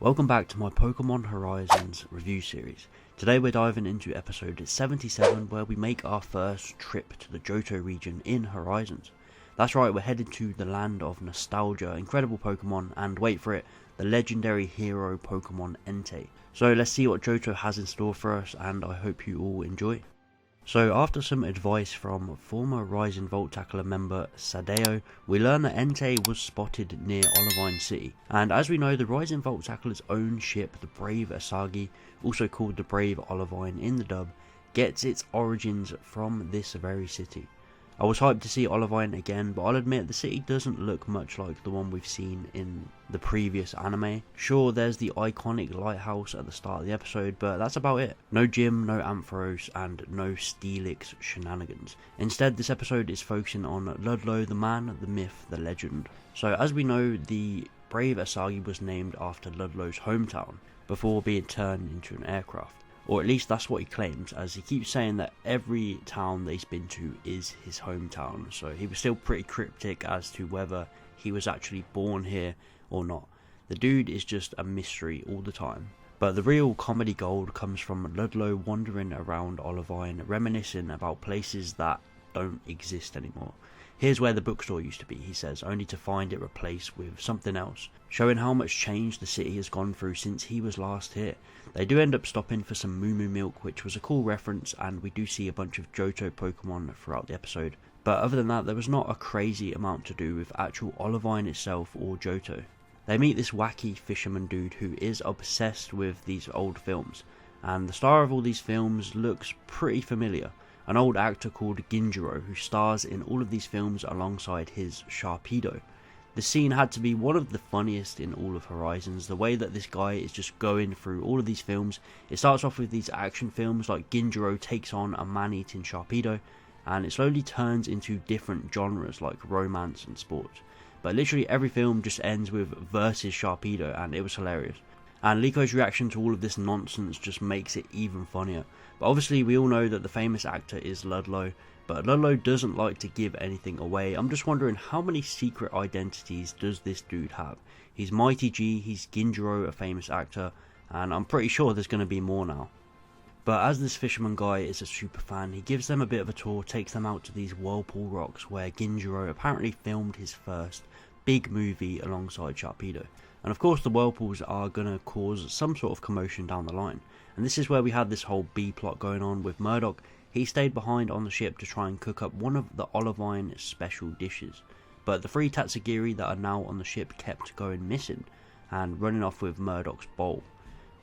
Welcome back to my Pokemon Horizons review series. Today we're diving into episode 77 where we make our first trip to the Johto region in Horizons. That's right, we're headed to the land of nostalgia, incredible Pokemon, and wait for it, the legendary hero Pokemon Entei. So let's see what Johto has in store for us, and I hope you all enjoy. So after some advice from former Rising Volt Tackler member Sadeo, we learn that Entei was spotted near Olivine City, and as we know, the Rising Volt Tackler's own ship, the Brave Asagi, also called the Brave Olivine in the dub, gets its origins from this very city. I was hyped to see Olivine again, but I'll admit the city doesn't look much like the one we've seen in the previous anime. Sure, there's the iconic lighthouse at the start of the episode, but that's about it. No gym, no Ampharos, and no Steelix shenanigans. Instead, this episode is focusing on Ludlow, the man, the myth, the legend. So as we know, the Brave Asagi was named after Ludlow's hometown, before being turned into an aircraft. Or at least that's what he claims, as he keeps saying that every town that he's been to is his hometown. So he was still pretty cryptic as to whether he was actually born here or not. The dude is just a mystery all the time. But the real comedy gold comes from Ludlow wandering around Olivine, reminiscing about places that don't exist anymore. Here's where the bookstore used to be, he says, only to find it replaced with something else, showing how much change the city has gone through since he was last here. They do end up stopping for some Moo Moo milk, which was a cool reference, and we do see a bunch of Johto Pokemon throughout the episode. But other than that, there was not a crazy amount to do with actual Olivine itself or Johto. They meet this wacky fisherman dude who is obsessed with these old films, and the star of all these films looks pretty familiar. An old actor called Ginjiro, who stars in all of these films alongside his Sharpedo. The scene had to be one of the funniest in all of Horizons, the way that this guy is just going through all of these films. It starts off with these action films like Ginjiro takes on a man-eating Sharpedo, and it slowly turns into different genres like romance and sports. But literally every film just ends with versus Sharpedo, and it was hilarious. And Liko reaction to all of this nonsense just makes it even funnier. But obviously we all know that the famous actor is Ludlow, but Ludlow doesn't like to give anything away. I'm just wondering, how many secret identities does this dude have? He's Mighty G, he's Ginjiro, a famous actor, and I'm pretty sure there's going to be more now. But as this fisherman guy is a super fan, he gives them a bit of a tour, takes them out to these Whirlpool Rocks where Ginjiro apparently filmed his first big movie alongside Sharpedo. And of course the Whirlpools are going to cause some sort of commotion down the line. And this is where we had this whole B plot going on with Murdoch. He stayed behind on the ship to try and cook up one of the Olivine special dishes. But the 3 Tatsugiri that are now on the ship kept going missing and running off with Murdoch's bowl.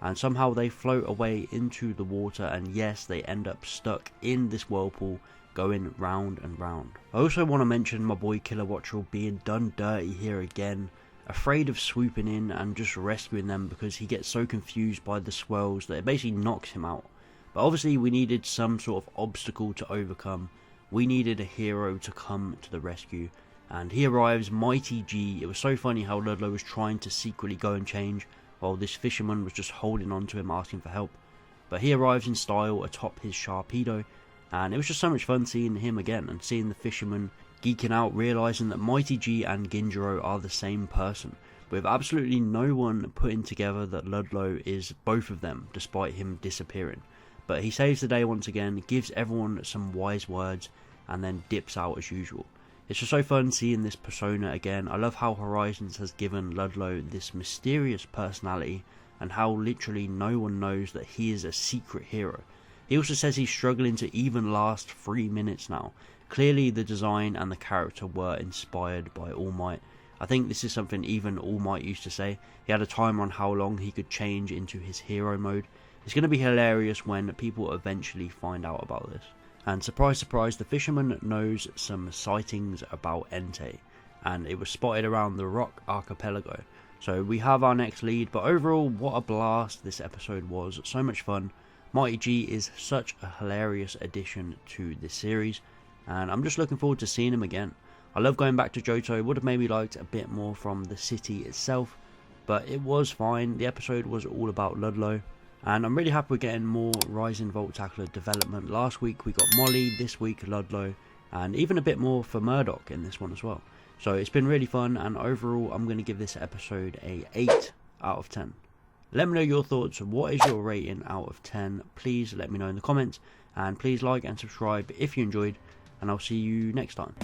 And somehow they float away into the water, and yes, they end up stuck in this whirlpool going round and round. I also want to mention my boy Killer Wattrel being done dirty here again, afraid of swooping in and just rescuing them because he gets so confused by the swirls that it basically knocks him out. But obviously we needed some sort of obstacle to overcome. We needed a hero to come to the rescue, and he arrives, Mighty G. It was so funny how Ludlow was trying to secretly go and change while this fisherman was just holding on to him asking for help. But he arrives in style atop his Sharpedo, and it was just so much fun seeing him again and seeing the fisherman geeking out, realising that Mighty G and Ginjiro are the same person, with absolutely no one putting together that Ludlow is both of them despite him disappearing. But he saves the day once again, gives everyone some wise words, and then dips out as usual. It's just so fun seeing this persona again. I love how Horizons has given Ludlow this mysterious personality, and how literally no one knows that he is a secret hero. He also says he's struggling to even last 3 minutes now. Clearly the design and the character were inspired by All Might. I think this is something even All Might used to say. He had a timer on how long he could change into his hero mode. It's going to be hilarious when people eventually find out about this. And surprise surprise, the fisherman knows some sightings about Entei, and it was spotted around the Rock Archipelago. So we have our next lead, but overall what a blast this episode was. So much fun. Mighty G is such a hilarious addition to this series, and I'm just looking forward to seeing him again. I love going back to Johto. Would have maybe liked a bit more from the city itself, but it was fine. The episode was all about Ludlow, and I'm really happy we're getting more Rising Volt Tackler development. Last week we got Molly, this week Ludlow, and even a bit more for Murdoch in this one as well. So it's been really fun, and overall I'm going to give this episode a 8 out of 10. Let me know your thoughts. What is your rating out of 10? Please let me know in the comments, and please like and subscribe if you enjoyed, and I'll see you next time.